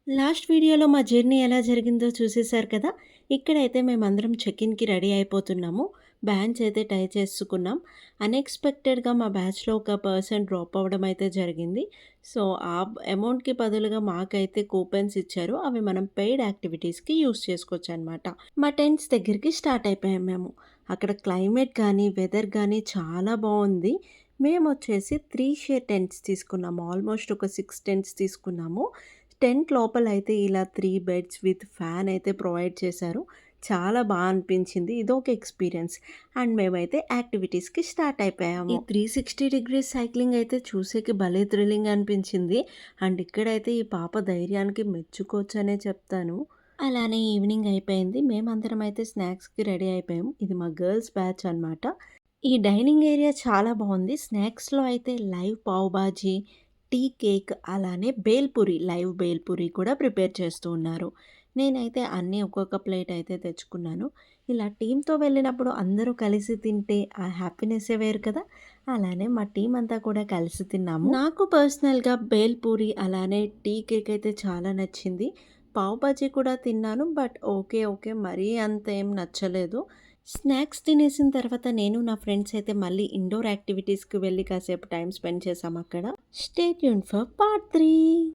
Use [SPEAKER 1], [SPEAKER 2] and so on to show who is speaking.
[SPEAKER 1] Last వీడియోలో మా journey ఎలా జరిగిందో చూసేశారు కదా! ఇక్కడైతే మేమందరం చెక్-ఇన్‌కి రెడీ అయిపోతున్నాము. బ్యాగ్స్ అయితే టై చేసుకున్నాం. అన్‌ఎక్స్‌పెక్టెడ్‌గా మా బ్యాచ్‌లో ఒక పర్సన్ డ్రాప్ అవ్వడం అయితే జరిగింది. సో, ఆ అమౌంట్‌కి బదులుగా మాకైతే కూపన్స్ ఇచ్చారు. అవి మనం పెయిడ్ యాక్టివిటీస్‌కి యూజ్ చేసుకోవచ్చనమాట. మా టెంట్స్ దగ్గరికి స్టార్ట్ అయిపోయాం మేము. అక్కడ క్లైమేట్ గానీ, వెదర్ గానీ చాలా బావుంది. మేమొచ్చేసి 3 షేర్ టెంట్స్ తీసుకున్నాము. ఆల్మోస్ట్ ఒక 6 టెంట్స్ తీసుకున్నాము. టెంట్ లోపలైతే ఇలా 3 బెడ్స్ విత్ ఫ్యాన్ అయితే ప్రొవైడ్ చేశారు. చాలా అనిపించింది. ఇదొక ఎక్స్‌పీరియన్స్. అండ్ మేమైతే యాక్టివిటీస్‌కి స్టార్ట్ అయిపోయాము. ఈ 360 డిగ్రీస్ సైక్లింగ్ అయితే చూసేకి భలే థ్రిల్లింగ్ అనిపించింది. అండ్ ఇక్కడైతే ఈ పాప ధైర్యానికి మెచ్చుకోవచ్చనే చెప్తాను. అలానే ఈవినింగ్ అయిపోయింది. మేమందరం అయితే స్నాక్స్‌కి రెడీ అయిపోయాము. ఇది మా గర్ల్స్ బ్యాచ్ అనమాట. ఈ డైనింగ్ ఏరియా చాలా బావుంది. స్నాక్స్‌లో అయితే live pav bhaji, tea cake అలానే బేల్‌పూరి, లైవ్ బేల్‌పూరి కూడా ప్రిపేర్ చేస్తూ ఉన్నారు. నేనైతే అన్నీ ఒక్కొక్క ప్లేట్ అయితే తెచ్చుకున్నాను. ఇలా టీమ్‌తో వెళ్ళినప్పుడు అందరూ కలిసి తింటే ఆ హ్యాపీనెస్సే వేరు కదా! అలానే మా టీమ్ అంతా కూడా కలిసి తిన్నాము. నాకు పర్సనల్‌గా బేల్‌పూరి అలానే టీ కేక్ అయితే చాలా నచ్చింది. పావ్ బాజీ కూడా తిన్నాను. But okay. ఓకే. మరీ అంత ఏం నచ్చలేదు. స్నాక్స్ తినేసిన తర్వాత నేను నా ఫ్రెండ్స్ అయితే మళ్ళీ ఇండోర్ యాక్టివిటీస్‌కి వెళ్ళి కాసేపు టైమ్ స్పెండ్ చేశామక్కడ. Stay tune for part 3.